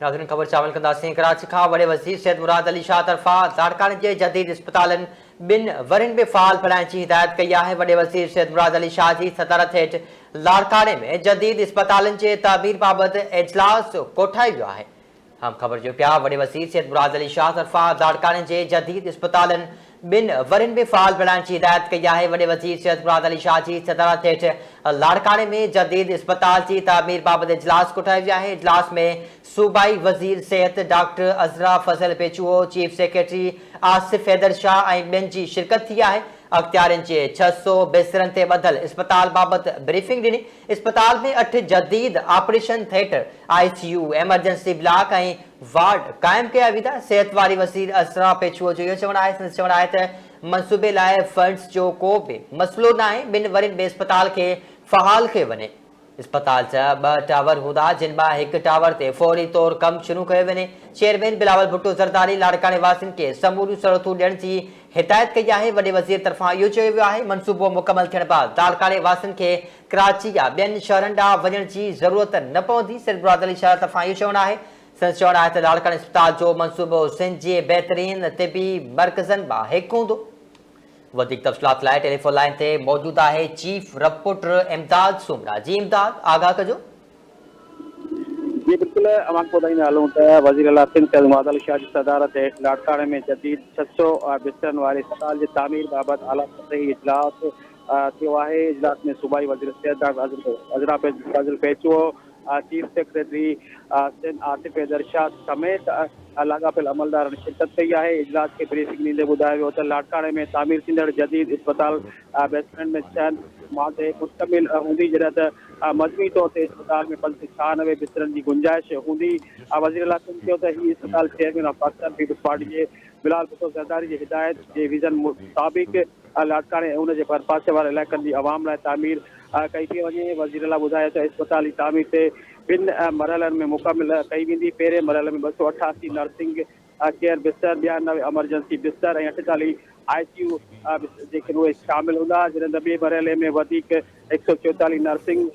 नाज़रीन ख़बर शामिल कंदासीं। कराची खां वॾे वज़ीर सैयद मुराद अली शाह तरफ़ां लाड़काने जे जदीद इस्पतालनि ॿिनि वरियुनि में फ़ाल बणाइण जी हिदायत कई आहे। वॾे वज़ीर सैयद मुराद अली शाह जी सदारत हेठि लाड़काने में जदीद इस्पतालनि जे तामीर बाबति इजलास कोठायो वियो आहे। हम ख़बर जो पिया वॾे वज़ीर सैयद मुराद अली शाह तरफ़ां लाड़काने जे जदीद इस्पतालनि ॿिनि वरियुनि में फ़ाल बणाइण जी हिदायत कई आहे। वॾे वज़ीर सैयद मुराद अली शाह जी सदारत हेठि लाड़काने में जदीद इस्पताल जी तामीर बाबति इजलास कोठायो वियो आहे। इजलास में सूबाई वज़ीर सिहत डॉक्टर अज़रा फज़ल पेचुओ, चीफ सेक्रेटरी आसिफ हैदर शाह ऐं ॿियनि जी शिरकत थी आहे। अख़्तियारनि जे 600 बिस्तरनि ते ॿधल इस्पताल बाबति ब्रीफिंग ॾिनी। इस्पताल में 8 जदीद operation theatre, ICU, emergency block ऐं वार्ड क़ाइमु कया वेंदा। सिहत वारी वज़ीर अज़रा पेचुओ जो इहो चवणु आहे त मनसूबे लाइ फंड्स जो को बि मसइलो न आहे। ॿिनि वरियुनि में इस्पताल खे फ़हाल कयो वञे। इस्पताल जा 2 टावर हूंदा, जिन मां हिकु टावर ते फौरी तौर कमु शुरू कयो वञे। चेयरमैन बिलावल भुट्टो ज़रदारी लाड़काने वासियुनि खे समूरियूं सहूलियतूं ॾियण जी हिदायत कई आहे। वॾे वज़ीर तरफ़ां इहो चयो वियो आहे मनसूबो मुकमल थियण बैदि लाड़काने वासियुनि खे कराची या ॿियनि शहरनि ॾांहुं वञण जी ज़रूरत न पवंदी। सैयद मुराद अली शाह तरफ़ां इहो चवणु आहे त लाड़काने इस्पताल जो मनसूबो सिंध जे बहितरीन तिबी मर्कज़नि मां हिकु हूंदो। वधिक तफ़सीलात लाइ टेलीफोन लाइन ते मौजूद आहे चीफ रिपोर्टर इमदाद सुमरा। जी इमदाद, आगाह कजो। जी बिल्कुल, अवां को ॿुधाईंदा हलूं त वज़ीर आला सिंध सैयद मुराद अली शाह जी सदारत हेठि लाड़काने में जदीद 600 बिस्तरनि वारे इस्पताल जी तामीर बाबति आला सतही इजलास थियो आहे। इजलास में सूबाई वज़ीर सिहत डॉक्टर अज़रा फज़ल पेचुओ, चीफ सेक्रेटरी सिंध आसिफ हैदर शाह समेत लाॻापियल अमलदारनि शिरकत कई आहे। इजलास खे ब्रीफिंग ॾींदे ॿुधायो वियो त लाड़काने में तामीर थींदड़ जदीद इस्पताल बेसमेंट में 6 माले मुश्तमिल हूंदी, जॾहिं त मजमूई तौर ते इस्पताल में 96 बिस्तरनि जी गुंजाइश हूंदी। वज़ीर आला सिंध चयो त हीउ इस्पताल चेयरमैन ऑफ पाकिस्तान पीपल्स पार्टी जे बिलावल भुट्टो ज़रदारी जी हिदायत जे विज़न मुताबिक़ लाड़काने ऐं उन जे भरपासे वारे इलाइक़नि जी आवाम लाइ तामीर कई थी वञे। वज़ीर आला ॿुधायो त इस्पताल जी तामीर ते 2 मरहलनि में मुकमिल कई वेंदी। पहिरें मरहले में 288 नर्सिंग केयर बिस्तर, 92 एमरजेंसी बिस्तर ऐं 48 ICU जेके उहे शामिल हूंदा, जॾहिं त ॿिए मरहले में वधीक 144 नर्सिंग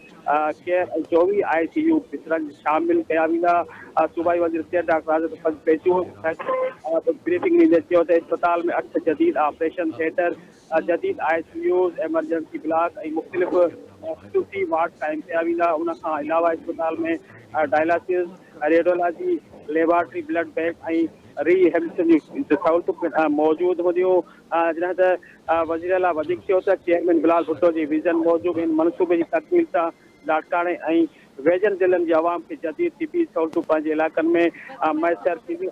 केयर ऐं 24 ICU बिस्तरनि शामिल कया वेंदा। सूबाई वज़ीर सिहत डॉक्टर पेचुओ ब्रीफिंग ॾींदे चयो त इस्पताल में 8 जदीद ऑपरेशन थिएटर, जदीद ICUs, एमरजेंसी ब्लॉक ऐं मुख़्तलिफ़ ख़ुसूसी वार्ड क़ाइमु कया वेंदा। उन खां अलावा इस्पताल में dialysis, radiology, laboratory, blood bank ऐं रिहेबिलिटेशन जी सहूलियतूं मौजूदु हूंदियूं। जॾहिं त वज़ीर आला वधीक चयो त चेयरमैन बिलावल भुट्टो जी विज़न मौजूदु इन मनसूबे जी तकमील सां लाड़काने ऐं वेझनि ज़िलनि जे अवाम खे जदीद तिबी सहूलियतूं पंहिंजे इलाइक़नि में मैसर थींदियूं।